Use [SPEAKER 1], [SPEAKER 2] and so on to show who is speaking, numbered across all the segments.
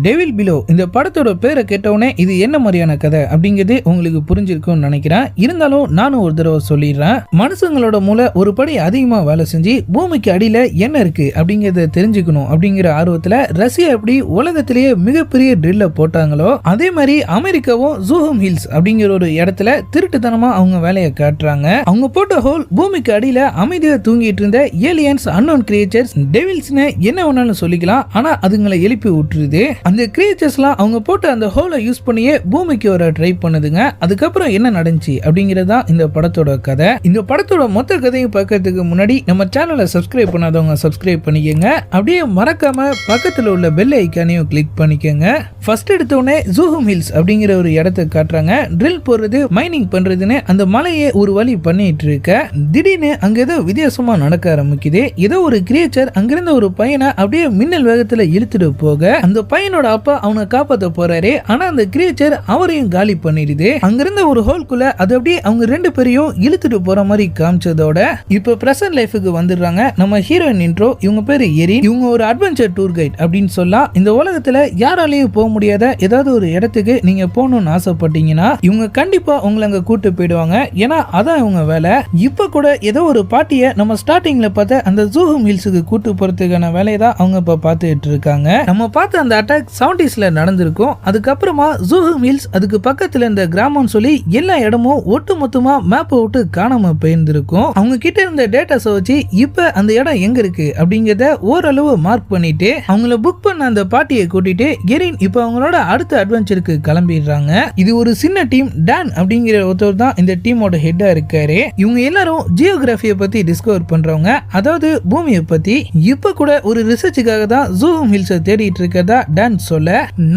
[SPEAKER 1] Devil below இந்த படத்தோட பேரை கேட்டவுடனே இது என்ன மாதிரியான கதை அப்படிங்கிறது உங்களுக்கு புரிஞ்சிருக்கும்னு நினைக்கிறேன். இருந்தாலும் நானும் ஒரு தடவை சொல்லிடுறேன். மனுஷங்களோட மூளை ஒரு படி அதிகமா வேலை செஞ்சு பூமிக்கு அடியில என்ன இருக்கு அப்படிங்கறத தெரிஞ்சுக்கணும் அப்படிங்கிற ஆர்வத்துல ரஷ்யா எப்படி உலகத்திலேயே மிகப்பெரிய ட்ரில்ல போட்டாங்களோ அதே மாதிரி அமெரிக்காவும் ஜூஹம் ஹில்ஸ் அப்படிங்கிற ஒரு இடத்துல திருட்டுத்தனமா அவங்க வேலையை காட்டுறாங்க. அவங்க போட்ட ஹோல் பூமிக்கு அடியில அமைதியா தூங்கிட்டு இருந்த ஏலியன்ஸ், அன்னோன் கிரியேச்சர்ஸ், டெவில்ஸ்னு என்ன வேணாலும் சொல்லிக்கலாம். ஆனா அதுங்களை எழுப்பி விட்டுருது. அந்த கிரியேச்சர்ஸ்லாம் அவங்க போட்ட அந்த ஹோலை யூஸ் பண்ணியே பூமிக்கு வர ட்ரை பண்ணுதுங்க. அதுக்கப்புறம் என்ன நடந்துச்சு அப்படிங்கறதா இந்த படத்தோட கதை. இந்த படத்தோட மொத்த கதையை பார்க்கறதுக்கு முன்னாடி நம்ம சேனலை சப்ஸ்கிரைப் பண்ணாதவங்க சப்ஸ்கிரைப் பண்ணிக்கங்க. அப்படியே மறக்காம பக்கத்துல உள்ள பெல் ஐக்கானையும் கிளிக் பண்ணிக்கங்க. ஃபர்ஸ்ட் எடுத்த உடனே ஜூஹம் ஹில்ஸ் அப்படிங்கிற ஒரு இடத்தை காட்டுறாங்க. ட்ரில் போடுறது, மைனிங் பண்றதுன்னு அந்த மலையை ஒரு வழி பண்ணிட்டு இருக்க திடீர்னு அங்க ஏதோ வித்தியாசமா நடக்க ஆரம்பிக்குது. ஏதோ ஒரு கிரியேச்சர் அங்கிருந்த ஒரு பையனை அப்படியே மின்னல் வேகத்துல இழுத்துட்டு போக அந்த பையனோட அப்பா அவனை காப்பாத்த போறாரு. ஆனா அந்த கிரியேச்சர் அவரையும் காலி பண்ணிடுது. அங்கிருந்த ஒரு ஹோல்குள்ள அது அப்படியே அவங்க ரெண்டு பேரையும் இழுத்துட்டு போற மாதிரி காமிச்சதோட இப்ப பிரசன்ட் லைஃபுக்கு வந்துடுறாங்க. நம்ம ஹீரோயின் இன்ட்ரோ. இவங்க பேரு எரின். இவங்க ஒரு அட்வென்ச்சர் டூர் கைட் அப்படின்னு சொல்லலாம். இந்த உலகத்துல யாராலையும் போக முடியாத ஏதாவது ஒரு இடத்துக்கு நீங்க போகணும்னு ஆசைப்பட்டீங்கன்னா இவங்க கண்டிப்பா உங்களை அங்க கூட்டு போயிடுவாங்க. ஏன்னா அதான் இவங்க வேலை. இப்ப கூட ஏதோ ஒரு பார்ட்டிய நம்ம ஸ்டார்டிங்ல பார்த்த அந்த ஜூஹம் ஹில்ஸுக்கு கூட்டு போறதுக்கான வேலையை தான் அவங்க இப்ப பார்த்துட்டு இருக்காங்க. நம்ம பார்த்த அந்த அட்டாக் 70sல நடந்திருக்கும். அதுக்கப்புறமா ஜூஹம் ஹில்ஸ் அதுக்கு பக்கத்துல இந்த கிராமம்னு சொல்லி எல்லா இடமும் ஒட்டு மொத்தமா மேப் விட்டு காணாம போயிருந்திருக்கும். அவங்க கிட்ட இருந்த டேட்டாஸை வச்சு இப்ப அந்த இடம் எங்க இருக்கு அப்படிங்கறத ஓரளவு மார்க் பண்ணிட்டு அவங்கள புக் பண்ண அந்த பார்ட்டியை கூட்டிட்டு எரின் இப்ப அவங்களோட அடுத்த அட்வென்ச்சருக்கு கிளம்பிடுறாங்க. இது ஒரு சின்ன டீம். டான் அப்படிங்கிற ஒருத்தர் தான் இந்த டீமோட ஹெட்டா இருக்காரு. இவங்க எல்லாரும் ஜியோகிராஃபியை பத்தி டிஸ்கவர் பண்றவங்க, அதாவது பூமியை பத்தி. இப்ப கூட ஒரு ரிசர்ச்சுக்காக தான் ஜூஹம் ஹில்ஸை தேடிட்டு இருக்கிறதா டான் சொல்ல,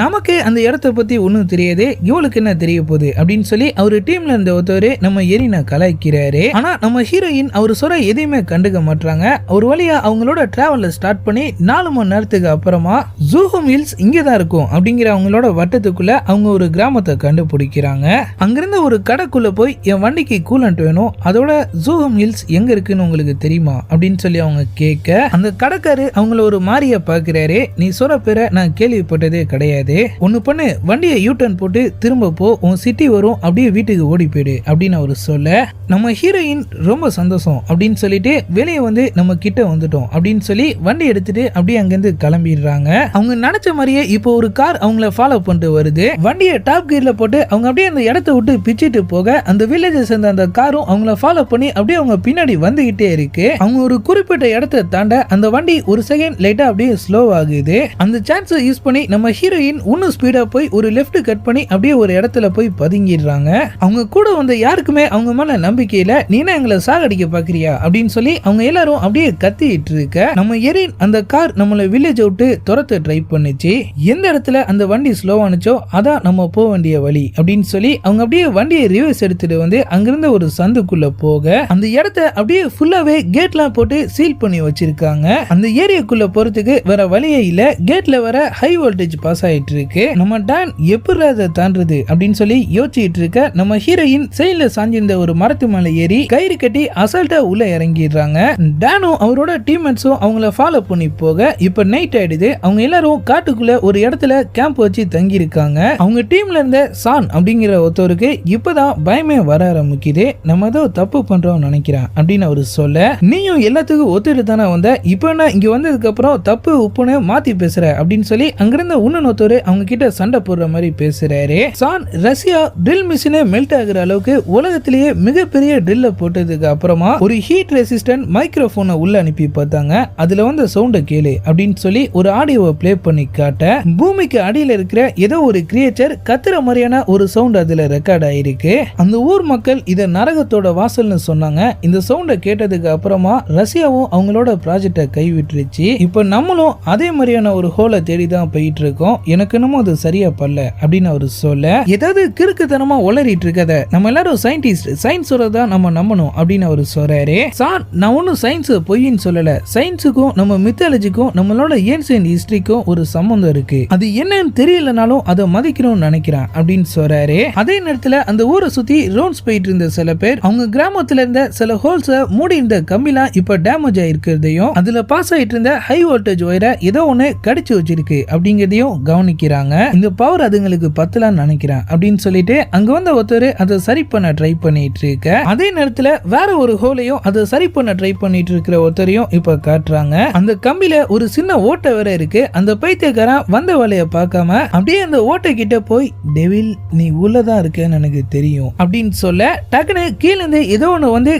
[SPEAKER 1] நமக்கு அந்த இடத்தை பத்தி ஒன்னும் தெரியாது, இவளுக்கு என்ன தெரிய போகுது அப்படின்னு சொல்லி அவரு டீம்ல இருந்த ஒருத்தர் நம்ம எரினை கலாய்க்கிறாரு. ஆனா நம்ம ஹீரோயின் அவர் சொல்ற எதையுமே கண்டுக்க மாட்டாங்க. ஒரு வழியா அவங்களோட டிராவல்ல ஸ்டார்ட் பண்ணி 4 மணி நேரத்துக்கு அப்புறமா ஜூஹம் ஹில்ஸ் இங்கதான் இருக்கும் அப்படிங்கிற அவங்களோட வட்டத்துக்குள்ள அவங்க ஒரு கிராமத்தை கண்டுபிடிக்கிறாங்க. அங்கிருந்த ஒரு கடைக்குள்ள போய் என் வண்டிக்கு கூலண்ட் வேணும், அதோட ஜூஹம் ஹில்ஸ் எங்க இருக்குன்னு உங்களுக்கு தெரியுமா அப்படின்னு சொல்லி அவங்க கேட்க அந்த கடைக்காரு அவங்கள ஒரு மாரியா பாக்குறாரு. நீ சொல்ற பேரை நான் கேள்விப்பட்டதே கிடையாது. ஒன்னு பண்ணு, வண்டியை யூ டர்ன் போட்டு திரும்ப போ, உன் சிட்டி வரும், அப்படியே வீட்டுக்கு ஓடி போயிடு அப்படின்னு அவரு சொல்ல நம்ம ஹீரோயின் ரொம்ப சந்தோஷம் அப்படின்னு சொல்லிட்டு வெளியே வந்து நம்ம கிட்ட வந்துட்டோம் அப்படின்னு சொல்லி வண்டி எடுத்துட்டு அப்படியே அங்கிருந்து கிளம்பிடுறாங்க. அவங்க நினைச்ச மாதிரியே இப்போ ஒரு கார் அவங்கள ஃபாலோ பண்ணிட்டு வருது. வண்டியை டாப் கியர்ல போட்டு அவங்க அப்படியே அந்த இடத்தை விட்டு பிச்சிட்டு போக அந்த வில்லேஜை சேர்ந்த அந்த காரும் அவங்கள ஃபாலோ பண்ணி அப்படியே அவங்க பின்னாடி வந்துகிட்டே இருக்கு. அவங்க ஒரு குறிப்பிட்ட இடத்தை தாண்ட அந்த வண்டி ஒரு செகண்ட் லைட்டா அப்படியே ஸ்லோ ஆகுது. அந்த சான்ஸை யூஸ் பண்ணி நம்ம ஹீரோயின் இன்னும் ஸ்பீடா போய் ஒரு லெஃப்ட் கட் பண்ணி அப்படியே ஒரு இடத்துல போய் பதுங்கிடுறாங்க. அவங்க கூட வந்த யாருக்குமே அவங்க மேல நம்பிக்கையில நீனா எங்களை சாகடிக்க பாக்குறியா அப்படின்னு சொல்லி அவங்க எல்லாரும் அப்படியே கத்திட்டு இருக்க நம்ம எரின் அந்த கார் நம்மள வில்லேஜ் விட்டு துரத்த ட்ரை பண்ணுச்சு. எந்த இடத்துல அந்த வண்டி ஸ்லோ ஆனிச்சோ அதான் நம்ம போக வேண்டிய வழி அப்படின்னு சொல்லி அவங்க அப்படியே வண்டியை ரிவர்ஸ் எடுத்துட்டு வந்து அங்கிருந்த ஒரு சந்துக்குள்ள போக அந்த இடத்த அப்படியே ஃபுல்லாவே கேட்லாம் போட்டு சீல் பண்ணி வச்சிருக்காங்க. அந்த ஏரியாக்குள்ள போறதுக்கு வேற வழியே இல்ல. கேட்ல வர ஹை வோல்டேஜ் பாஸ் ஆயிட்டு இருக்கு. நம்ம டான் எப்படி அதை தாண்டது அப்படின்னு சொல்லி யோசிச்சுட்டு இருக்க நம்ம ஹீரோயின் சைடுல சாஞ்சிருந்த ஒரு மரத்து மேல ஏறி கயிறு கட்டி அசால்ட்டா உள்ள இறங்கிடுறாங்க. டானும் அவரோட டீம்மேட்ஸும் அவங்கள ஃபாலோ பண்ணி போக இப்ப நைட் ஆயிடுது. அவங்க எல்லாரும் காட்டுக்குள்ள ஒரு இடத்துல கேம்ப் வச்சு தங்கி இருக்காங்க. அவங்க டீம்ல இருந்த சான் அப்படிங்கிற ஒருத்தருக்கு இப்பதான் பயமே வர ஆரம்பிக்குது. நம்ம ஏதோ தப்பு பண்றோம் நினைக்கிறேன் அப்படின்னு அவரு சொல்ல, நீயும் எல்லாத்துக்கும் ஒத்துட்டு தானே வந்த, இப்ப என்ன இங்க வந்ததுக்கு அப்புறம் தப்பு உப்புன்னு மாத்தி பேசுற அப்படின்னு சொல்லி அங்கிருந்த இன்னொருத்தர் அவங்க கிட்ட சண்டை போடுற மாதிரி பேசுறாரு. சான் ரஷ்யா ட்ரில் மிஷினே மெல்ட் ஆகுற அளவுக்கு உலகத்திலேயே மிகப்பெரிய ட்ரில்ல போட்டதுக்கு அப்புறமா ஒரு ஹீட் ரெசிஸ்டன்ட் மைக்ரோஃபோனை உள்ள அனுப்பி பார்த்தாங்க. அதுல வந்து சவுண்ட கேளு அப்படின்னு சொல்லி ஒரு ஆடியோவை பிளே பண்ணி காட்ட பூமிக்கு அடியில இருக்கிற ஏதோ ஒரு கிரியேச்சர் கத்துற மாதிரியான ஒரு சவுண்ட் அதுல ரெக்கார்ட் ஆயிருக்கு. அந்த ஊர் மக்கள் இத நரகத்தோட வாசல்னு சொன்னாங்க. இந்த சவுண்ட கேட்டதுக்கு அப்புறமா ரஷ்யாவும் அவங்களோட ப்ராஜெக்டை கைவிட்டுருச்சு. இப்ப நம்மளும் அதே மாதிரியான ஒரு ஹோலை தேடிதான் போயிட்டு இருக்கோம். எனக்கு என்னமோ அது சரியா பல்ல அப்படின்னு அவரு சொல்ல, ஏதாவது கிறுக்குத்தனமா உளறிட்டு இருக்கத நம்ம எல்லாரும் சயின்டிஸ்ட், சயின்ஸ் சொல்றதான் நம்ம நம்பணும் அப்படின்னு அவரு சொல்றாரு. சார், நான் ஒன்னும் சயின்ஸ் பொய்ன்னு சொல்லல. சயின்ஸுக்கும் நம்ம மித்தாலஜிக்கும் நம்மளோட ஏன்சியன்ட் ஹிஸ்டரிக்கும் ஒரு சம்பந்தம் இருக்கு. அது என்னன்னு தெரியலனாலும் அதை மதிக்கணும்னு நினைக்கிறேன் அப்படின்னு சொல்றாரு. அதே நேரத்துல அந்த ஊரை சுத்தி ரவுண்ட்ஸ் போயிட்டு இருந்த சில பேர் அவங்க கிராமத்துல இருந்த சில ஹோல்ஸ மூடி இருந்த கம்பிலாம் இப்ப டேமேஜ் ஆயிருக்கிறதையும் அதுல பாஸ் ஆயிட்டு இருந்த ஹை வோல்டேஜ் ஒயரை ஏதோ ஒண்ணு கடிச்சு வச்சிருக்கு அப்படிங்கறதையும் கவனிக்கிறாங்க. இந்த பவர் அதுங்களுக்கு பத்தலான்னு நினைக்கிறேன் அப்படின்னு சொல்லிட்டு அங்க வந்த ஒருத்தர் அதை சரி பண்ண ட்ரை பண்ணிட்டு இருக்க, அதே நேரத்துல வேற ஒரு ஹோலையும் அதை சரி பண்ண ட்ரை பண்ணிட்டு இருக்கிற ஒருத்தரையும் இப்ப காட்டுறாங்க. அந்த கம்பியில ஒரு சின்ன ஓட்டை வேற இருக்கு. அந்த பைத்தியக்காரன் வந்த வேலையை பார்க்காம அப்படியே அந்த ஓட்டை கிட்ட போய், டெவில் நீ உள்ளதான் இருக்கேன்னு எனக்கு தெரியும் அப்படின்னு சொல்ல, டக்குனு கீழே இருந்து ஏதோ ஒண்ணு வந்து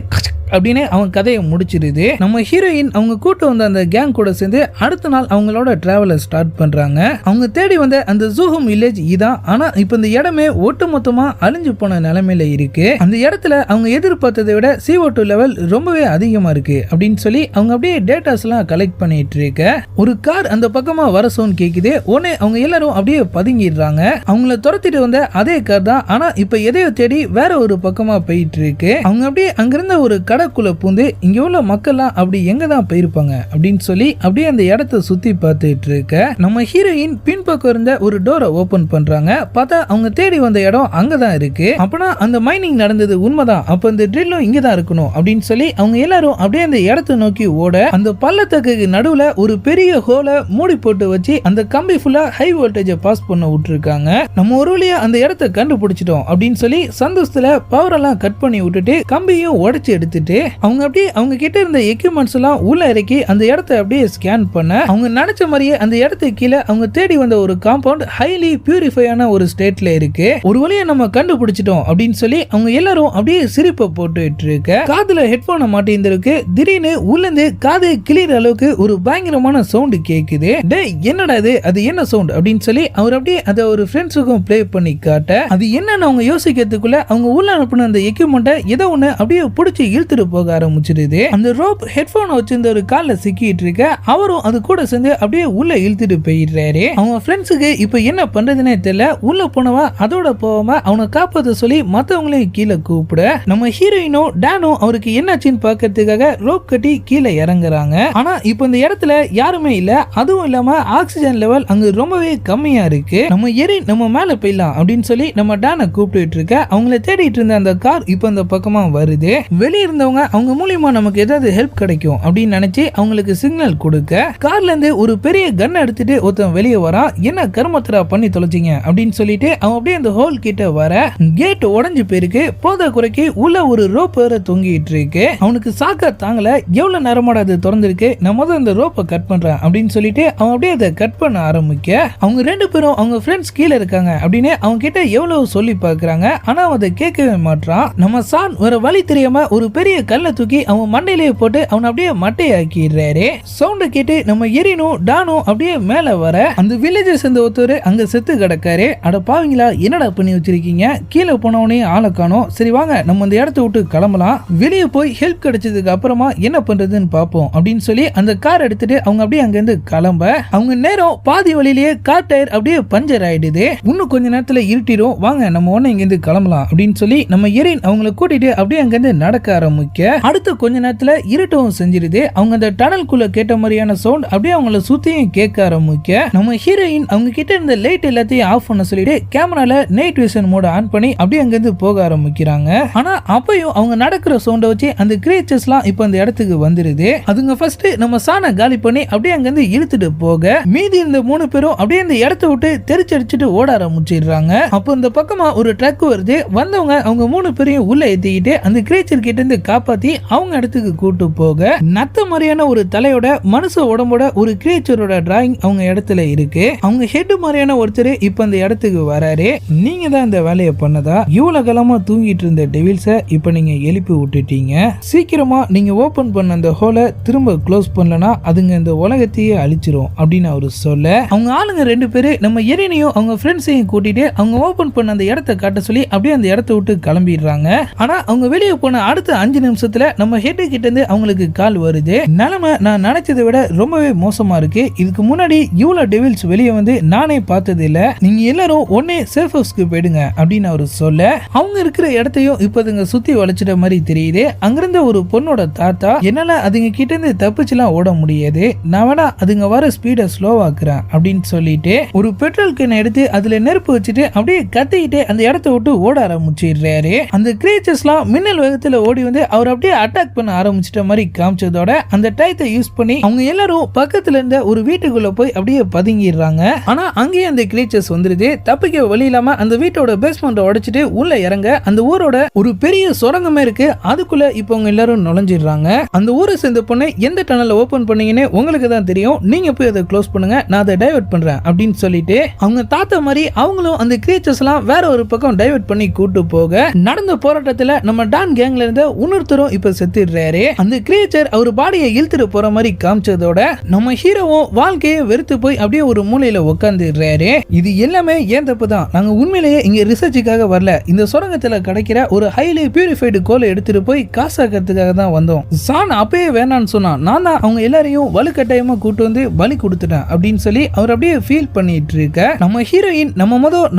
[SPEAKER 1] அப்படின்னு அவன் கதையை முடிச்சிருது. நம்ம ஹீரோயின் அவங்க கூட்டு வந்த அந்த கேங் கூட சேர்ந்து அடுத்த நாள் அவங்களோட டிராவலை ஸ்டார்ட் பண்றாங்க. அவங்க தேடி வந்த அந்த ஜூஹம் வில்லேஜ் இதான். ஆனா இப்ப இந்த இடமே ஒட்டுமொத்தமா அழிஞ்சு போன நிலைமையில இருக்கு. அந்த இடத்துல அவங்க எதிர்பார்த்ததை விட CO2 லெவல் ரொம்பவே அதிகமா இருக்கு அப்படின்னு சொல்லி அவங்க அப்படியே டேட்டாஸ் எல்லாம் கலெக்ட் பண்ணிட்டு இருக்க, ஒரு கார் அந்த பக்கமா வர சவுண்ட் கேக்குது. உடனே அவங்க எல்லாரும் அப்படியே பதுங்கிடுறாங்க. அவங்கள துரத்திட்டு வந்த அதே கார் தான், ஆனா இப்ப எதையோ தேடி வேற ஒரு பக்கமா போயிட்டு இருக்கு. அவங்க அப்படியே அங்கிருந்த ஒரு கடக்குள்ள பூந்து இங்க உள்ள மக்கள்லாம் அப்படி எங்க தான் போயிருப்பாங்க அப்படின்னு சொல்லி அப்படியே அந்த இடத்தை சுத்தி பார்த்துட்டு இருக்க, நம்ம ஹீரோயின் பின்பக்கம் இருந்த ஒரு டோரை ஓபன் பண்றாங்க. பார்த்தா அவங்க தேடி வந்த இடம் அங்கதான் இருக்கு. அப்பனா அந்த மைனிங் நடந்தது உண்மைதான், அப்ப இந்த ட்ரில்லும் இங்க தான் இருக்கணும் அப்படின்னு சொல்லி அவங்க எல்லாரும் அப்படியே அந்த இடத்தை நோக்கி ஓட, அந்த பள்ளத்துக்கு நடுவுல ஒரு பெரிய ஹோலை மூடி போட்டு வச்சு அந்த கம்பி ஃபுல்லா ஹை வோல்டேஜை பாஸ் பண்ண விட்டுருக்காங்க. நம்ம ஒரு வழியா அந்த இடத்தை கண்டுபிடிச்சிட்டோம் அப்படின்னு சொல்லி சந்தோஷத்துல பவர் எல்லாம் கட் பண்ணி விட்டுட்டு கம்பியும் உடைச்சு எடுத்துட்டு அவங்க அப்படியே அவங்க கிட்ட இருந்த எக்யூப்மெண்ட்ஸ் எல்லாம் உள்ள இறக்கி அந்த இடத்தை அப்படியே ஸ்கேன் பண்ண, அவங்க நினைச்ச மாதிரியே அந்த இடத்துக்கு கீழே அவங்க தேடி வந்த ஒரு காம்பவுண்ட் ஹைலி பியூரிஃபையான ஒரு ஸ்டேட்ல இருக்கு. ஒரு வழியை நம்ம கண்டுபிடிச்சிட்டோம் அப்படின்னு சொல்லி அவங்க எல்லாரும் அப்படியே சிரிப்பை போட்டுட்டு இருக்க, காதுல ஹெட்போனை மாட்டிருந்திருக்கு. திடீர்னு உள்ள இருந்து காது கிளியர் அளவுக்கு ஒரு பயங்கரமான சவுண்ட் கேக்குது. டே என்னடா இது, அது என்ன சவுண்ட் அப்படின்னு சொல்லி அவர் அப்படியே அதை ஒரு ஃப்ரெண்ட்ஸுக்கும் ப்ளே பண்ணி காட்ட, அது என்னன்னு அவங்க யோசிக்கிறதுக்குள்ள அவங்க உள்ள அனுப்பின அந்த எக்யூப்மெண்ட்டை ஏதோ ஒண்ணு அப்படியே பிடிச்சி இழுத்துட்டு போக ஆரம்பிச்சிருது. அந்த ரோப் ஹெட்போன் வச்சிருந்த ஒரு கால்ல சிக்கிட்டு இருக்க, அவரும் அது கூட சேர்ந்து அப்படியே உள்ள இழுத்துட்டு போயிடுறாரு. அவங்க ஃப்ரெண்ட்ஸுக்கு இப்ப என்ன பண்றதுன்னே தெரியல. உள்ள போனவன் அதோட போகாம அவனை காப்பாத்த சொல்லி மத்தவங்களையும் கீழே கூப்பிட, நம்ம ஹீரோயினும் டானும் அவருக்கு என்னாச்சுன்னு பாக்கிறதுக்காக ரோப் கட்டி கீழே இறங்குறாங்க. ஆனா இப்ப இந்த இடத்துல யாருமே இல்ல. அதுவும் இல்லாம ஆக்சிஜன் லெவல் அங்க ரொம்பவே கம்மியா இருக்கு. நம்ம ஏறி நம்ம மேல போயிடலாம் அப்படின்னு சொல்லி நம்ம டானை கூப்பிட்டு இருக்க, அவங்கள தேடிட்டு இருந்த அந்த கார் இப்ப இந்த பக்கமா வருது. வெளியே இருந்தவங்க அவங்க மூலியமா நமக்கு ஏதாவது ஹெல்ப் கிடைக்கும் அப்படின்னு நினைச்சு அவங்களுக்கு சிக்னல் கொடுக்க, கார்ல இருந்து ஒரு பெரிய கன் எடுத்துட்டு ஒருத்தன் வெளியே வரா. என்ன கர்மத்தரா பண்ணி தொலைச்சிங்க அப்படின்னு சொல்லிட்டு அவன் அப்படியே அந்த ஹோல் கிட்ட வர, கேட் உடைஞ்சு போயிருக்கு. போத குறைக்கு உள்ள ஒரு ரோப் வேற தொங்கிட்டு இருக்கு. அவனுக்கு சாக்க தாங்கல, எவ்வளவு நேரமாட அது திறந்திருக்கு, நான் முதல்ல அந்த ரோப்பை கட் பண்றேன் அப்படின்னு சொல்லிட்டு அவன் அப்படியே அதை கட் பண்ண ஆரம்பிக்க, அவங்க ரெண்டு பேரும் அவங்க ஃப்ரெண்ட்ஸ் கீழே இருக்காங்க அப்படின்னு அவங்க கிட்ட எவ்வளவு சொல்லி பாக்குறாங்க. ஆனா அதை கேட்கவே மாட்டான். நம்ம சான் வேற வழி தெரியாம ஒரு பெரிய கல்ல தூக்கி அவன் மண்டையிலேயே போட்டு அவன் அப்படியே மட்டையாக்கிடுறாரு. சவுண்ட கேட்டு நம்ம எரினும் டானும் அப்படியே மேல வர, அந்த வில்லேஜை சேர்ந்த ஒருத்தர் அங்க செத்து கிடக்காரு. அட பாவீங்களா, என்னடா பண்ணி வச்சிருக்கீங்க, கீழே போனவனே ஆளை காணோம், சரி வாங்க நம்ம இந்த இடத்த விட்டு கிளம்பலாம், வெளியே போய் ஹெல்ப் கிடைச்சதுக்கு அப்புறமா என்ன பண்றதுன்னு பாப்போம் அப்படின்னு சொல்லி அந்த கார் எடுத்துட்டு அவங்க அப்படியே அங்க இருந்து கிளம்ப, அவங்க நேரம் பாதி வழியிலேயே கார் டயர் அப்படியே பஞ்சர் ஆயிடுது. இன்னும் கொஞ்ச நேரத்துல இருட்டிடும், வாங்க நம்ம ஒண்ணு இங்க இருந்து கிளம்பலாம் அப்படின்னு சொல்லி நம்ம எரின் அவங்களை கூட்டிட்டு அப்படியே அங்க இருந்து நடக்க ஆரம்பிக்க, அடுத்த கொஞ்ச நேரத்துல இருட்டவும் செஞ்சிருது. அவங்க அந்த டனல்குள்ள கேட்ட மாதிரியான சவுண்ட் அப்படியே அவங்கள சுத்தியும் கேட்க ஆரம்பிக்க, நம்ம ஹீரோயின் அவங்க கிட்ட இருந்த லைட் எல்லாத்தையும் ஆஃப் பண்ண சொல்லிட்டு கேமரால நைட் விஷன் மோட ஆன் பண்ணி அப்படியே அங்க இருந்து போக ஆரம்பிக்கிறாங்க. ஆனா அப்பயும் அவங்க நடக்கிற சவுண்ட வச்சு அந்த கிரியேச்சர்ஸ் எல்லாம் இப்ப அந்த இடத்துக்கு வந்துருது. அதுங்க ஃபர்ஸ்ட் நம்ம சானை காலி பண்ணி அப்படியே அங்க இருந்து இழுத்துட்டு போக, மீதி இருந்த 3 பேரும் அப்படியே அந்த இடத்தை விட்டு தெரிச்சடிச்சுட்டு ஓட ஆரம்பிச்சிடுறாங்க. அப்போ இந்த பக்கமா ஒரு ட்ரக் வருது. வந்தவங்க அவங்க 3 பேரையும் உள்ள ஏத்திக்கிட்டு அந்த கிரியேச்சர் கிட்ட இருந்து காப்பாத்தி அவங்க இடத்துக்கு கூட்டு போக, நத்த மாதிரியான ஒரு தலையோட மனுஷ உடம்போட ஒரு கிரியேச்சரோட டிராயிங் அவங்க இடத்துல இருக்கு. அவங்க ஹெட் மாதிரியான ஒருத்தர் இப்ப அந்த இடத்துக்கு வராரு. நீங்க தான் இந்த வேலையை பண்ணதா, இவ்வளவு காலமா தூங்கிட்டு இருந்த டெவில்ஸை இப்ப நீங்க எழுப்பி விட்டுட்டீங்க, சீக்கிரமா நீங்க ஓபன் பண்ண அந்த ஹோலை திரும்ப க்ளோஸ் பண்ணலனா அதுங்க இந்த உலகத்தையே அழிச்சிரும் அப்படின்னு அவரு சொல்ல, அவங்க ஆளுங்க 2 பேரு நம்ம எரினையும் அவங்க ஃப்ரெண்ட்ஸையும் கூட்டிட்டு அவங்க ஓபன் பண்ண அந்த இடத்தை காட்ட சொல்லி அப்படியே அந்த இடத்தை விட்டு கிளம்பிடுறாங்க. ஆனா அவங்க வெளியே போன அடுத்த 5 நிமிஷத்துல நம்ம ஹெட் கிட்ட இருந்து அவங்களுக்கு கால் வருது. நிலைமை நான் நினைச்சதை விட ரொம்பவே மோசமா இருக்கு, இதுக்கு முன்னாடி இவ்வளவு டெவில்ஸ் வெளியே வந்து நானே பார்த்தது இல்ல, நீங்க எல்லாரும் ஒன்னே சேஃப் ஹவுஸ்க்கு போயிடுங்க அப்படின்னு அவரு சொல்ல, அவங்க இருக்கிற இடத்தையும் இப்பதுங்க சுத்தி வளைச்சிட்ட மாதிரி தெரியுது. அங்கிருந்த ஒரு பொண்ணோட தாத்தா, என்னால அதுங்க கிட்ட இருந்து தப்பிச்சுலாம் ஓட முடியாது, நான் வேணா அதுங்க வர ஸ்பீட ஸ்லோவாக்குறேன் அப்படின்னு சொல்லிட்டு ஒரு பெட்ரோல் கேன் எடுத்து அதுல நெருப்பு வச்சுட்டு அப்படியே கத்திக்கிட்டு அந்த இடத்த விட்டு ஓட ஆரம்பிச்சிடுறாரு. அந்த கிரியேச்சர்ஸ்லாம் மின்னல் வேகத்துல ஓடி வந்து அவர் அப்படியே அட்டாக் பண்ண ஆரம்பிச்சிட்ட மாதிரி காமிச்சதோட அந்த டயத்தை யூஸ் பண்ணி அவங்க எல்லாரும் பக்கத்துல இருந்த ஒரு வீட்டுக்குள்ள போய் அப்படியே பதுங்கிடுறாங்க. ஆனா அங்கேயே அந்த கிரீச்சர்ஸ் வந்துருது. தப்பிக்க வழி இல்லாம அந்த வீட்டோட பேஸ்மெண்ட் உடைச்சிட்டு உள்ள இறங்க அந்த ஊரோட ஒரு பெரிய சுரங்கமே இருக்கு. அதுக்குள்ள இப்போ அவங்க எல்லாரும் நுழைஞ்சிடுறாங்க. அந்த ஊரை சேர்ந்த பொண்ணு எந்த டனலை ஓபன் பண்ணீங்கன்னு உங்களுக்கு தான் தெரியும், நீங்க போய் அதை க்ளோஸ் பண்ணுங்க, நான் அதை டைவர்ட் பண்றேன் அப்படின்னு சொல்லிட்டு அவங்க தாத்தா மாதிரி அவங்களும் அந்த கிரியேச்சர்ஸ் எல்லாம் வேற ஒரு பக்கம் டைவர்ட் பண்ணி கூட்டு போக நடந்த போராட்டத்துல நம்ம டான் கேங்ல இருந்த இன்னொருத்தரும் இப்ப செத்துடுறாரு. அந்த கிரியேச்சர் அவர் பாடியை இழுத்துட்டு போற மாதிரி காமிச்சதோட நம்ம ஹீரோவும் வாழ்க்கையை வெறுத்து போய் அப்படியே ஒரு மூலையில உட்காந்துடுறாரு. இது எல்லாமே ஏன் தப்பு தான். நாங்க உண்மையிலேயே இங்க ரிசர்ச்சுக்காக வரல, இந்த சுரங்கத்துல கிடைக்கிற ஒரு ஹைலி பியூரிஃபைடு கோலை எடுத்துட்டு போய் காசாக்கிறதுக்காக தான் வந்தோம். சான் அப்பயே வேணான்னு சொன்னா, நான் தான் அவங்க எல்லாரையும் வலுக்கட்டாயமா கூட்டு வந்து பலி கொடுத்துட்டேன் அப்படின்னு சொல்லி அவர் அப்படியே ஃபீல் பண்ணிட்டு இருக்க நம்ம ஹீரோயின்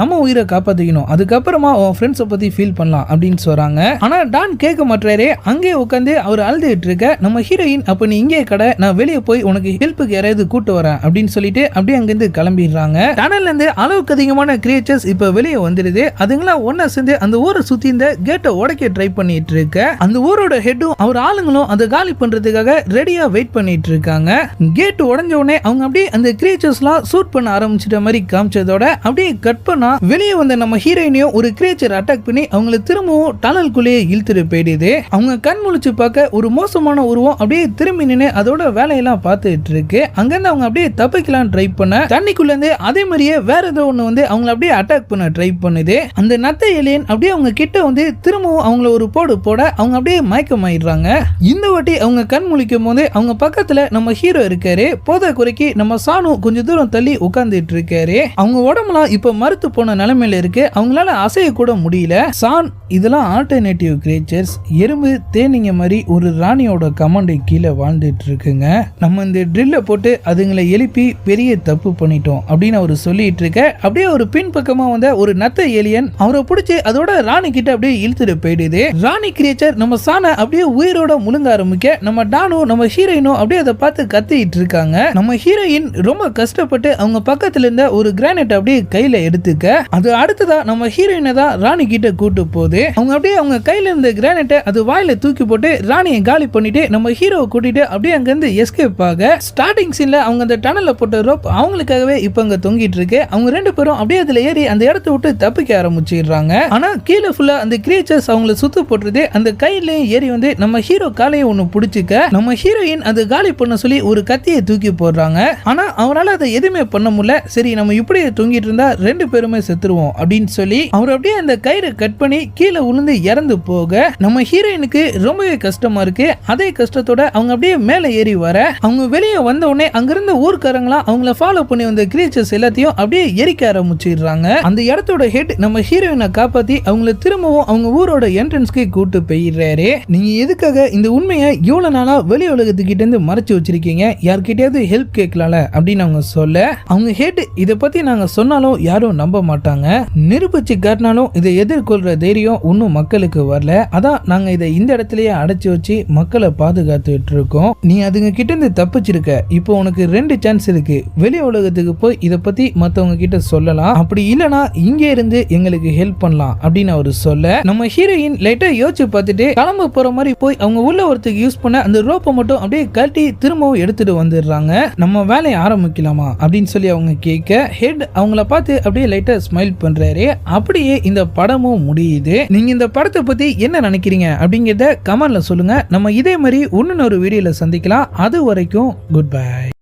[SPEAKER 1] நம்ம உயிரை காப்பாத்திக்கணும், அதுக்கப்புறமா அவன் ஃப்ரெண்ட்ஸை பத்தி ஃபீல் பண்ணலாம் அப்படின்னு சொல்றாங்க. ஆனா டான் கேட்க மாட்டாரே. அங்கே உட்காந்து அவர் அழுதுட்டு இருக்க நம்ம ஹீரோயின், அப்ப நீ இங்கே கடை, நான் வெளியே போய் உனக்கு ஹெல்ப்புக்கு யாராவது கூட்டு வரேன் அப்படின்னு சொல்லிட்டு அப்படியே அங்கிருந்து கிளம்பிடுறாங்க. டனல்ல இருந்து அளவுக்கு அதிகமான கிரியேச்சர்ஸ் இப்ப வெளியே வந்துடுது. அதுங்களாம் ஒன்னா சேர்ந்து அந்த ஊரை சுத்தி இந்த கேட்டை உடைக்க ட்ரை பண்ணிட்டு இருக்க அந்த ஊரோட ஹெட்டும் அவர் ஆளுங்களும் அதை காலி பண்றதுக்காக ரெடியா வெயிட் பண்ணிட்டு இருக்காங்க. கேட் உடைஞ்ச உடனே அவங்க அப்படியே அந்த கிரியேச்சர்ஸ்லாம் ஷூட் பண்ண ஆரம்பிச்சிட்ட மாதிரி காமிச்சதோட அப்படியே கட் பண்ணா வெளியே வந்த நம்ம ஹீரோயினையும் ஒரு கிரியேச்சர் அட்டாக் பண்ணி அவங்களை திரும்பவும் டனலுக்குள்ளேயே இழுத்துட்டு போயிடுது. அவங்க கண் முழிச்சு பார்க்க ஒரு மோசமான உருவம் அப்படியே திரும்பி நின்று அதோட வேலையெல்லாம் பார்த்துட்டு இருக்கு. அங்கிருந்து அவங்க அப்படியே தப்பிக்கலாம் ட்ரை பண்ண தண்ணிக்குள்ள இருந்து அதே மாதிரியே வேற ஏதோ ஒண்ணு வந்து அவங்களை அப்படியே அட்டாக் பண்ண ட்ரை பண்ணுது. அந்த நத்தை ஏலியன் அப்படியே அவங்க கிட்ட வந்து திரும்பவும் அவங்கள ஒரு போடு போட அவங்க அப்படியே மயக்கமாயிடுறாங்க. இந்த வாட்டி அவங்க கண் முழிக்கும் போது அவங்க பக்கத்துல நம்ம ஹீரோ இருக்காரு. போத குறைக்கு நம்ம சானு கொஞ்சம் தூரம் தள்ளி உட்கார்ந்துட்டு இருக்காரு. அவங்க உடம்புலாம் இப்ப மறுத்து போன நிலைமையில இருக்கு. அவங்களால அசைய கூட முடியல. சான், இதெல்லாம் ஆல்டர்னேட்டிவ் கிரியேச்சர்ஸ், எறும்பு தேனிங்க மாதிரி ஒரு ராணியோட கமாண்டை கீழே வாழ்ந்துட்டு இருக்குங்க. நம்ம இந்த ட்ரில்ல போட்டு அதுங்களை எழுப்பி பெரிய தப்பு பண்ணிட்டோம் அப்படின்னு அவர் சொல்லிட்டு இருக்க அப்படியே ஒரு பின் பக்கமா வந்த ஒரு நத்த ஏலியன் அவரை பிடிச்சி அதோட ராணி கிட்ட அப்படியே இழுத்துட்டு போயிடுது. ராணி கிரியேச்சர் நம்ம சான அப்படியே உயிரோட முழுங்க ஆரம்பிக்க நம்ம டானும் நம்ம ஹீரோயினும் அப்படியே அதை பார்த்து கத்திட்டு இருக்காங்க. நம்ம ஹீரோயின் ரொம்ப கஷ்டப்பட்டு அவங்க பக்கத்துல இருந்த ஒரு கிரானைட் அப்படியே கையில எடுத்துக்க அது அடுத்ததா நம்ம ஹீரோயினை தான் ராணி கிட்ட கூட்டு போகுது. அவங்க அப்படியே அவங்க கையில இருந்த கிரானைட்டை அது வாயில தூக்கி போட்டு ராணியை காலி பண்ணிட்டு நம்ம ஹீரோவை கூட்டிட்டு அப்படியே அங்க இருந்து எஸ்கேப் ஆக ஸ்டார்டிங் சீன்ல அவங்க அந்த டனல்ல போட்ட ரோப் அவங்களுக்காகவே இப்ப அங்க தொங்கிட்டு இருக்கு. அவங்க ரெண்டு பேரும் அப்படியே அதுல ஏறி அந்த இடத்தை விட்டு தப்பிக்க ஆரம்பிச்சிடுறாங்க. ஆனா கீழே ஃபுல்லா அந்த கிரியேச்சர்ஸ் அவங்களை சுத்து போட்டுறது அந்த கையிலயும் ஏறி வந்து நம்ம ஹீரோ காலையை ஒண்ணு பிடிச்சிக்க நம்ம ஹீரோயின் அதை காலி பண்ண சொல்லி ஒரு கத்தியை தூக்கி போடுறாங்க. ஆனா அவரால் அதை எதுவுமே பண்ண முடியல. சரி, நம்ம இப்படியே தூங்கிட்டு இருந்தா ரெண்டு பேருமே செத்துருவோம் அப்படின்னு சொல்லி அவர் அப்படியே அந்த கயிறை கட் பண்ணி கீழே உளுந்து இறந்து போக நம்ம ஹீரோயினுக்கு ரொம்பவே கஷ்டமா இருக்கு. அதே கஷ்டத்தோட அவங்க அப்படியே மேலே ஏறி வர அவங்க வெளியே வந்த உடனே அங்கிருந்த ஊர்க்காரங்களாம் அவங்கள ஃபாலோ பண்ணி வந்த கிரியேச்சர்ஸ் எல்லாத்தையும் அப்படியே எரிக்க ஆரம்பிச்சிடுறாங்க. அந்த இடத்தோட ஹெட் நம்ம ஹீரோயினை காப்பாத்தி அவங்கள திரும்பவும் அவங்க ஊரோட என்ட்ரன்ஸ்க்கு கூட்டு போயிடுறாரு. நீங்க எதுக்காக இந்த உண்மையை இவ்வளவு நாளா வெளி உலகத்துக்கிட்ட இருந்து மறைச்சு வச்சிருக்கீங்க, யார்கிட்டயாவது ஹெல்ப் கேட்கலாம்ல அப்படின்னு அவங்க சொல்ல அவங்க ஹெட் இதை பத்தி நாங்க சொன்னாலும் யாரும் நம்ப மாட்டாங்க, நிரூபிச்சு காட்டினாலும் இதை எதிர்கொள்ற தைரியம் இன்னும் மக்களுக்கு வரல, அதான் நாங்க இதை இந்த இடத்துலயே அடைச்சு வச்சு மக்களை பாதுகாத்துட்டு இருக்கோம். நீ அதுங்க கிட்ட இருந்து தப்பிச்சிருக்க, இப்போ உனக்கு 2 சான்ஸ் இருக்கு. வெளி உலகத்துக்கு போய் இதை பத்தி மத்தவங்க கிட்ட சொல்லலாம், அப்படி இல்லனா இங்கே இருந்து எங்களுக்கு ஹெல்ப் பண்ணலாம் அப்படின்னு அவரு சொல்ல நம்ம ஹீரோயின் லைட்டா யோசிச்சு பார்த்துட்டு கிளம்ப போற மாதிரி போய் அவங்க உள்ள ஒருத்தருக்கு யூஸ் பண்ண அந்த ரோப்பை மட்டும் அப்படியே கட்டி திரும்பவும் எடுத்துட்டு வந்துடுறாங்க. நம்ம வேலையை ஆரம்பிக்கலாமா அப்படின்னு சொல்லி அவங்க கேட்க ஹெட் அவங்கள பார்த்து அப்படியே லைட்டா ஸ்மைல் பண்றாரு. அப்படியே இந்த படமும் முடியுது. நீங்க இந்த படத்தை பத்தி என்ன நினைக்கிறீங்க அப்படிங்கறத கமெண்ட்ல சொல்லுங்க. நம்ம இதே மாதிரி இன்னொரு வீடியோல சந்திக்கலாம். அது வரைக்கும் குட் பை.